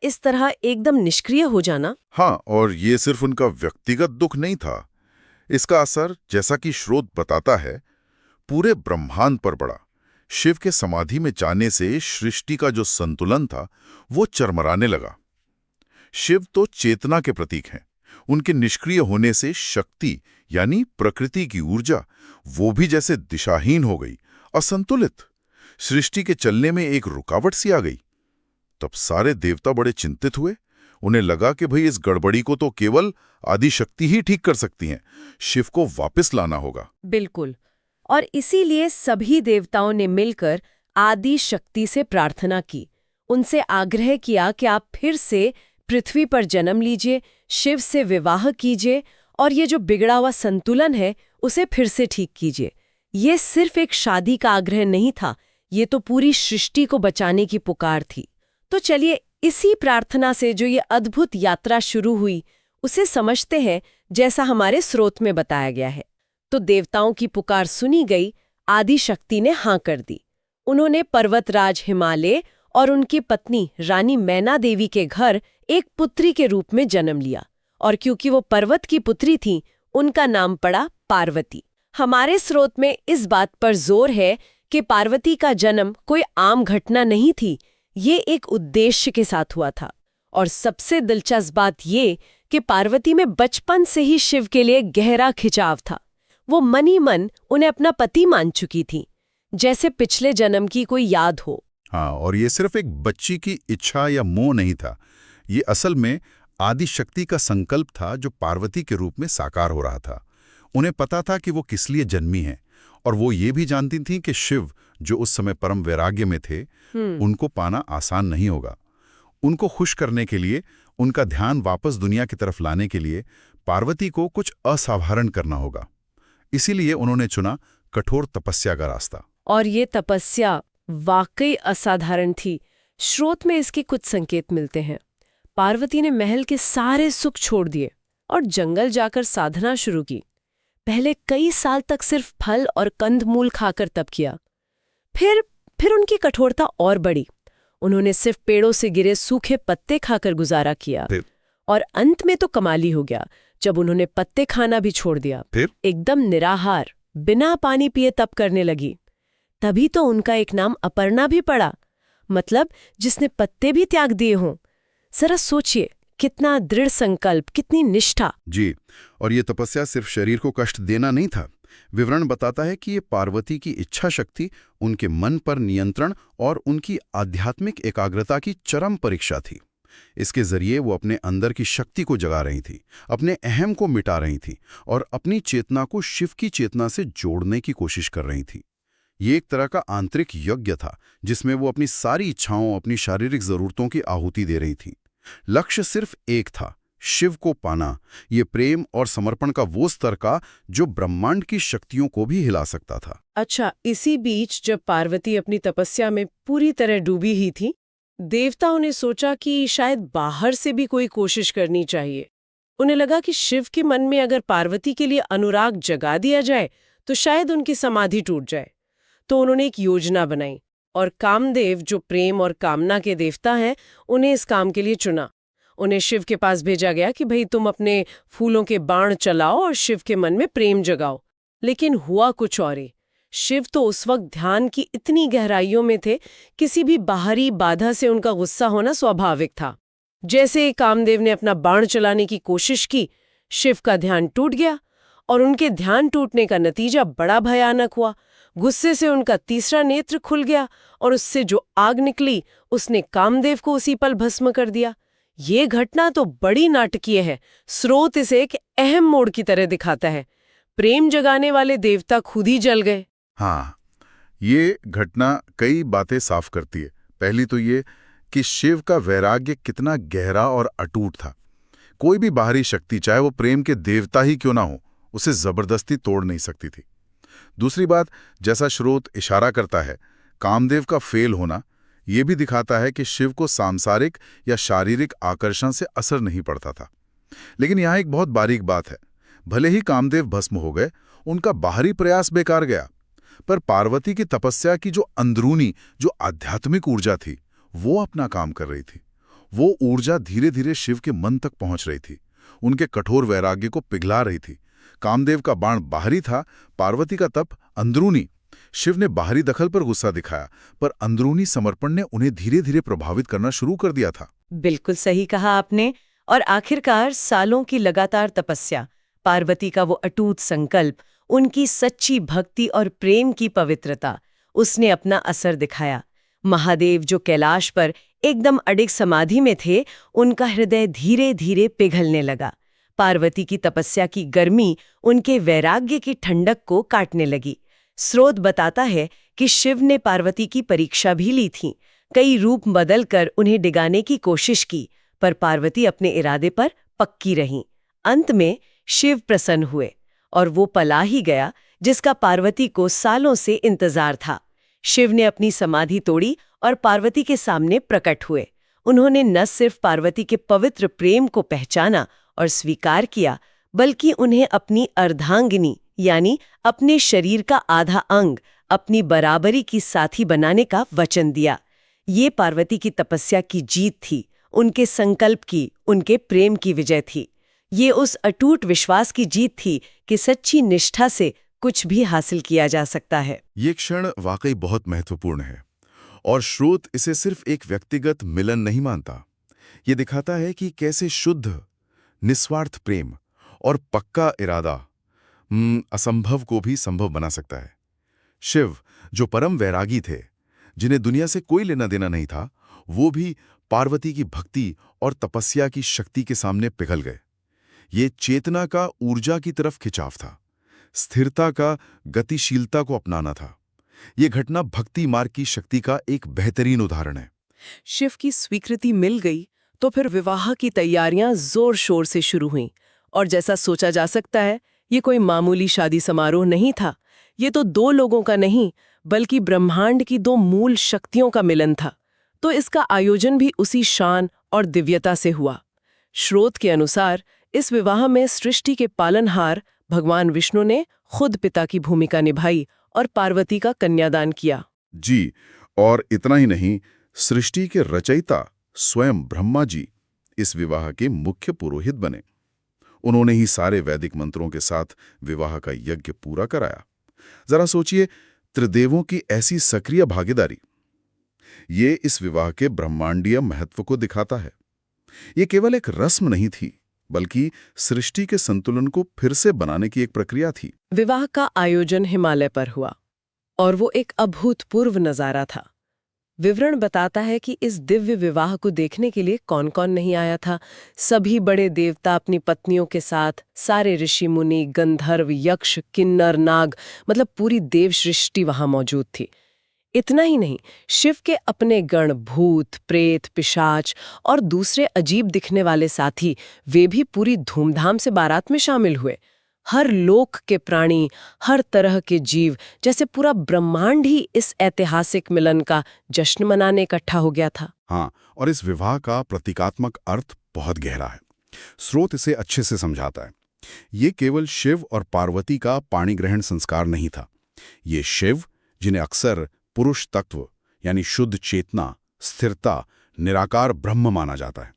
इस तरह एकदम निष्क्रिय हो जाना। हाँ, और ये सिर्फ उनका व्यक्तिगत दुख नहीं था। इसका असर, जैसा कि स्रोत बताता है, पूरे ब्रह्मांड पर पड़ा। शिव के समाधि में जाने से सृष्टि का जो संतुलन था वो चरमराने लगा। शिव तो चेतना के प्रतीक हैं। उनके निष्क्रिय होने से शक्ति यानी प्रकृति की ऊर्जा वो भी जैसे दिशाहीन हो गई, असंतुलित। सृष्टि के चलने में एक रुकावट सी आ गई। तब सारे देवता बड़े चिंतित हुए। उन्हें लगा कि भाई इस गड़बड़ी को तो केवल आदि शक्ति ही ठीक कर सकती हैं। शिव को वापस लाना होगा। बिल्कुल। और इसीलिए सभी देवताओं ने मिलकर आदि शक्ति से प्रार्थना की। उनसे आग्रह किया कि आप फिर से पृथ्वी पर जन्म लीजिए, शिव से विवाह कीजिए और ये जो बिगड़ा हुआ संतुलन है उसे फिर से ठीक कीजिए। ये सिर्फ एक शादी का आग्रह नहीं था, ये तो पूरी सृष्टि को बचाने की पुकार थी। तो चलिए इसी प्रार्थना से जो ये अद्भुत यात्रा शुरू हुई उसे समझते हैं, जैसा हमारे स्रोत में बताया गया है। तो देवताओं की पुकार सुनी गई, आदि शक्ति ने हाँ कर दी। उन्होंने पर्वतराज हिमालय और उनकी पत्नी रानी मैना देवी के घर एक पुत्री के रूप में जन्म लिया, और क्योंकि वो पर्वत की पुत्री थी, उनका नाम पड़ा पार्वती। हमारे स्रोत में इस बात पर जोर है कि पार्वती का जन्म कोई आम घटना नहीं थी, ये एक उद्देश्य के साथ हुआ था। और सबसे दिलचस्प बात ये कि पार्वती में बचपन से ही शिव के लिए गहरा खिंचाव था। वो मन ही मन उन्हें अपना पति मान चुकी थी, जैसे पिछले जन्म की कोई याद हो। हाँ, और ये सिर्फ एक बच्ची की इच्छा या मोह नहीं था। ये असल में आदि शक्ति का संकल्प था जो पार्वती के रूप में साकार हो रहा था। उन्हें पता था कि वो किस लिए जन्मी हैं, और वो ये भी जानती थीं कि शिव, जो उस समय परम वैराग्य में थे, उनको पाना आसान नहीं होगा। उनको खुश करने के लिए, उनका ध्यान वापस दुनिया की तरफ लाने के लिए पार्वती को कुछ असाधारण करना होगा। इसीलिए उन्होंने चुना कठोर तपस्या का रास्ता। और ये तपस्या वाकई असाधारण थी। स्रोत में इसके कुछ संकेत मिलते हैं। पार्वती ने महल के सारे सुख छोड़ दिए और जंगल जाकर साधना शुरू की। पहले कई साल तक सिर्फ फल और कंदमूल खाकर तप किया। फिर उनकी कठोरता और बढ़ी। उन्होंने सिर्फ पेड़ों से गिरे सूखे पत्ते खाकर गुजारा किया। और अंत में तो कमाली हो गया जब उन्होंने पत्ते खाना भी छोड़ दिया। एकदम निराहार, बिना पानी पिए तप करने लगी। तभी तो उनका एक नाम अपर्णा भी पड़ा, मतलब जिसने पत्ते भी त्याग दिए हों। जरा सोचिए, कितना दृढ़ संकल्प, कितनी निष्ठा। जी, और ये तपस्या सिर्फ शरीर को कष्ट देना नहीं था। विवरण बताता है कि ये पार्वती की इच्छा शक्ति, उनके मन पर नियंत्रण और उनकी आध्यात्मिक एकाग्रता की चरम परीक्षा थी। इसके जरिए वो अपने अंदर की शक्ति को जगा रही थी, अपने अहम को मिटा रही थी और अपनी चेतना को शिव की चेतना से जोड़ने की कोशिश कर रही थी। ये एक तरह का आंतरिक यज्ञ था जिसमें वो अपनी सारी इच्छाओं, अपनी शारीरिक जरूरतों की आहुति दे रही थी। लक्ष्य सिर्फ एक था, शिव को पाना। ये प्रेम और समर्पण का वो स्तर का जो ब्रह्मांड की शक्तियों को भी हिला सकता था। अच्छा, इसी बीच जब पार्वती अपनी तपस्या में पूरी तरह डूबी ही थी, देवताओं ने सोचा कि शायद बाहर से भी कोई कोशिश करनी चाहिए। उन्हें लगा कि शिव के मन में अगर पार्वती के लिए अनुराग जगा दिया जाए तो शायद उनकी समाधि टूट जाए। तो उन्होंने एक योजना बनाई और कामदेव, जो प्रेम और कामना के देवता हैं, उन्हें इस काम के लिए चुना। उन्हें शिव के पास भेजा गया कि भाई तुम अपने फूलों के बाण चलाओ और शिव के मन में प्रेम जगाओ। लेकिन हुआ कुछ और ही। शिव तो उस वक्त ध्यान की इतनी गहराइयों में थे, किसी भी बाहरी बाधा से उनका गुस्सा होना स्वाभाविक था। जैसे कामदेव ने अपना बाण चलाने की कोशिश की, शिव का ध्यान टूट गया और उनके ध्यान टूटने का नतीजा बड़ा भयानक हुआ। गुस्से से उनका तीसरा नेत्र खुल गया और उससे जो आग निकली उसने कामदेव को उसी पल भस्म कर दिया। ये घटना तो बड़ी नाटकीय है। स्रोत इसे एक अहम मोड़ की तरह दिखाता है। प्रेम जगाने वाले देवता खुद ही जल गए। हाँ, ये घटना कई बातें साफ करती है। पहली तो ये कि शिव का वैराग्य कितना गहरा और अटूट था। कोई भी बाहरी शक्ति, चाहे वो प्रेम के देवता ही क्यों ना हो, उसे जबरदस्ती तोड़ नहीं सकती थी। दूसरी बात, जैसा स्रोत इशारा करता है, कामदेव का फेल होना ये भी दिखाता है कि शिव को सांसारिक या शारीरिक आकर्षण से असर नहीं पड़ता था। लेकिन यहाँ एक बहुत बारीक बात है। भले ही कामदेव भस्म हो गए, उनका बाहरी प्रयास बेकार गया, पर पार्वती की तपस्या की जो अंदरूनी, जो आध्यात्मिक ऊर्जा थी, वो अपना काम कर रही थी। वो ऊर्जा धीरे धीरे शिव के मन तक पहुंच रही थी, उनके कठोर वैराग्य को पिघला रही थी। कामदेव का बाण बाहरी था, पार्वती का तप अंदरूनी। शिव ने बाहरी दखल पर गुस्सा दिखाया, पर अंदरूनी समर्पण ने उन्हें धीरे धीरे प्रभावित करना शुरू कर दिया था। बिल्कुल सही कहा आपने। और आखिरकार सालों की लगातार तपस्या, पार्वती का वो अटूट संकल्प, उनकी सच्ची भक्ति और प्रेम की पवित्रता, उसने अपना असर दिखाया। महादेव जो कैलाश पर एकदम अडिग समाधि में थे, उनका हृदय धीरे धीरे पिघलने लगा। पार्वती की तपस्या की गर्मी उनके वैराग्य की ठंडक को काटने लगी। स्रोत बताता है कि शिव ने पार्वती की परीक्षा भी ली थी, कई रूप बदलकर उन्हें डिगाने की कोशिश की, पर पार्वती अपने इरादे पर पक्की रहीं। अंत में शिव प्रसन्न हुए और वो पला ही गया जिसका पार्वती को सालों से इंतजार था। शिव ने अपनी समाधि तोड़ी और पार्वती के सामने प्रकट हुए। उन्होंने न सिर्फ पार्वती के पवित्र प्रेम को पहचाना और स्वीकार किया, बल्कि उन्हें अपनी अर्धांगिनी यानी अपने शरीर का आधा अंग, अपनी बराबरी की साथी बनाने का वचन दिया। ये पार्वती की तपस्या की जीत थी, उनके संकल्प की, उनके प्रेम की विजय थी। ये उस अटूट विश्वास की जीत थी कि सच्ची निष्ठा से कुछ भी हासिल किया जा सकता है। ये क्षण वाकई बहुत महत्वपूर्ण है और स्रोत इसे सिर्फ एक व्यक्तिगत मिलन नहीं मानता। ये दिखाता है कि कैसे शुद्ध, निस्वार्थ प्रेम और पक्का इरादा असंभव को भी संभव बना सकता है। शिव, जो परम वैरागी थे, जिन्हें दुनिया से कोई लेना देना नहीं था, वो भी पार्वती की भक्ति और तपस्या की शक्ति के सामने पिघल गए। ये चेतना का ऊर्जा की तरफ खिंचाव था, स्थिरता का गतिशीलता को अपनाना था। ये घटना भक्ति मार्ग की शक्ति का एक बेहतरीन उदाहरण है। शिव की स्वीकृति मिल गई तो फिर विवाह की तैयारियां जोर शोर से शुरू हुईं। और जैसा सोचा जा सकता है, ये कोई मामूली शादी समारोह नहीं था। ये तो दो लोगों का नहीं, बल्कि ब्रह्मांड की दो मूल शक्तियों का मिलन था। तो इसका आयोजन भी उसी शान और दिव्यता से हुआ। स्रोत के अनुसार इस विवाह में सृष्टि के पालनहार भगवान विष्णु ने खुद पिता की भूमिका निभाई और पार्वती का कन्यादान किया। जी, और इतना ही नहीं, सृष्टि के रचयिता स्वयं ब्रह्मा जी इस विवाह के मुख्य पुरोहित बने। उन्होंने ही सारे वैदिक मंत्रों के साथ विवाह का यज्ञ पूरा कराया। जरा सोचिए, त्रिदेवों की ऐसी सक्रिय भागीदारी, ये इस विवाह के ब्रह्मांडीय महत्व को दिखाता है। ये केवल एक रस्म नहीं थी, बल्कि सृष्टि के संतुलन को फिर से बनाने की एक प्रक्रिया थी। विवाह का आयोजन हिमालय पर हुआ और वो एक अभूतपूर्व नजारा था। विवरण बताता है कि इस दिव्य विवाह को देखने के लिए कौन कौन नहीं आया था। सभी बड़े देवता अपनी पत्नियों के साथ, सारे ऋषि मुनि, गंधर्व, यक्ष, किन्नर, नाग, मतलब पूरी देव सृष्टि वहां मौजूद थी। इतना ही नहीं, शिव के अपने गण, भूत, प्रेत, पिशाच और दूसरे अजीब दिखने वाले साथी, वे भी पूरी धूमधाम से बारात में शामिल हुए। हर लोक के प्राणी, हर तरह के जीव, जैसे पूरा ब्रह्मांड ही इस ऐतिहासिक मिलन का जश्न मनाने इकट्ठा हो गया था। हाँ, और इस विवाह का प्रतीकात्मक अर्थ बहुत गहरा है। स्रोत इसे अच्छे से समझाता है। ये केवल शिव और पार्वती का पाणी ग्रहण संस्कार नहीं था। ये शिव, जिन्हें अक्सर पुरुष तत्व यानी शुद्ध चेतना, स्थिरता, निराकार ब्रह्म माना जाता है,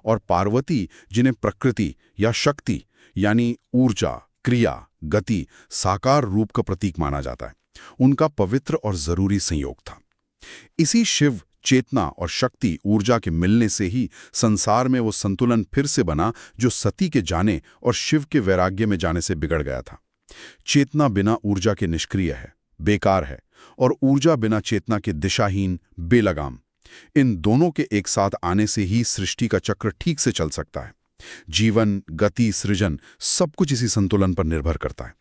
और पार्वती, जिन्हें प्रकृति या शक्ति यानी ऊर्जा, क्रिया, गति, साकार रूप का प्रतीक माना जाता है, उनका पवित्र और जरूरी संयोग था। इसी शिव, चेतना और शक्ति, ऊर्जा के मिलने से ही संसार में वो संतुलन फिर से बना जो सती के जाने और शिव के वैराग्य में जाने से बिगड़ गया था। चेतना बिना ऊर्जा के निष्क्रिय है, बेकार है, और ऊर्जा बिना चेतना के दिशाहीन, बेलगाम। इन दोनों के एक साथ आने से ही सृष्टि का चक्र ठीक से चल सकता है। जीवन, गति, सृजन, सब कुछ इसी संतुलन पर निर्भर करता है।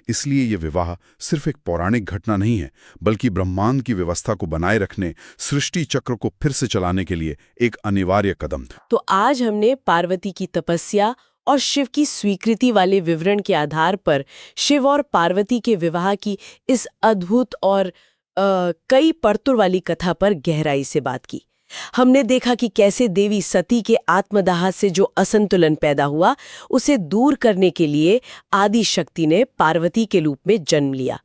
इसलिए ये विवाह सिर्फ एक पौराणिक घटना नहीं है, बल्कि ब्रह्मांड की व्यवस्था को बनाए रखने, सृष्टि चक्र को फिर से चलाने के लिए एक अनिवार्य कदम था। तो आज हमने पार्वती की तपस्या और शिव की स्वीकृति वाले विवरण के आधार पर शिव और पार्वती के विवाह की इस अद्भुत और कई परतों वाली कथा पर गहराई से बात की। हमने देखा कि कैसे देवी सती के आत्मदाह से जो असंतुलन पैदा हुआ, उसे दूर करने के लिए आदि शक्ति ने पार्वती के रूप में जन्म लिया।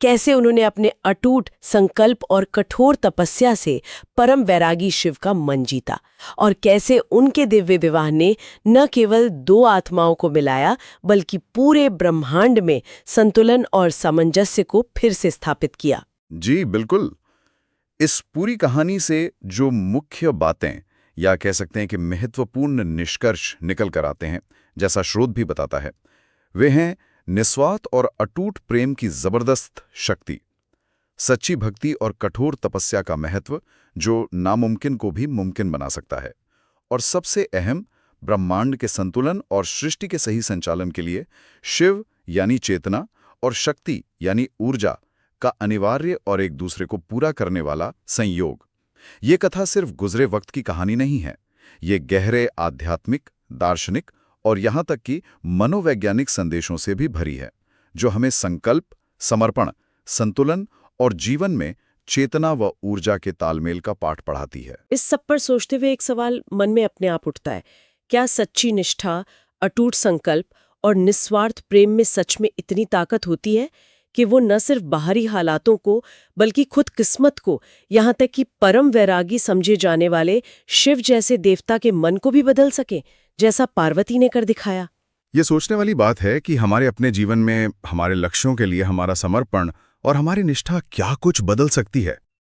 कैसे उन्होंने अपने अटूट संकल्प और कठोर तपस्या से परम वैरागी शिव का मन जीता, और कैसे उनके दिव्य विवाह ने न केवल दो आत्माओं को मिलाया बल्कि पूरे ब्रह्मांड में संतुलन और सामंजस्य को फिर से स्थापित किया। जी बिल्कुल। इस पूरी कहानी से जो मुख्य बातें या कह सकते हैं कि महत्वपूर्ण निष्कर्ष निकल कर आते हैं, जैसा स्रोत भी बताता है, वे हैं निस्वार्थ और अटूट प्रेम की जबरदस्त शक्ति, सच्ची भक्ति और कठोर तपस्या का महत्व जो नामुमकिन को भी मुमकिन बना सकता है, और सबसे अहम ब्रह्मांड के संतुलन और सृष्टि के सही संचालन के लिए शिव यानी चेतना और शक्ति यानी ऊर्जा का अनिवार्य और एक दूसरे को पूरा करने वाला संयोग। ये कथा सिर्फ गुजरे वक्त की कहानी नहीं है, ये गहरे आध्यात्मिक, दार्शनिक और यहाँ तक कि मनोवैज्ञानिक संदेशों से भी भरी है, जो हमें संकल्प, समर्पण, संतुलन और जीवन में चेतना व ऊर्जा के तालमेल का पाठ पढ़ाती है। इस सब पर सोचते हुए एक सवाल मन में अपने आप उठता है, क्या सच्ची निष्ठा, अटूट संकल्प और निस्वार्थ प्रेम में सच में इतनी ताकत होती है कि वो न सिर्फ बाहरी हालातों को बल्कि खुद किस्मत को, यहाँ तक कि परम वैरागी समझे जाने वाले शिव जैसे देवता के मन को भी बदल सके, जैसा पार्वती ने कर दिखाया? ये सोचने वाली बात है कि हमारे अपने जीवन में हमारे लक्ष्यों के लिए हमारा समर्पण और हमारी निष्ठा क्या कुछ बदल सकती है।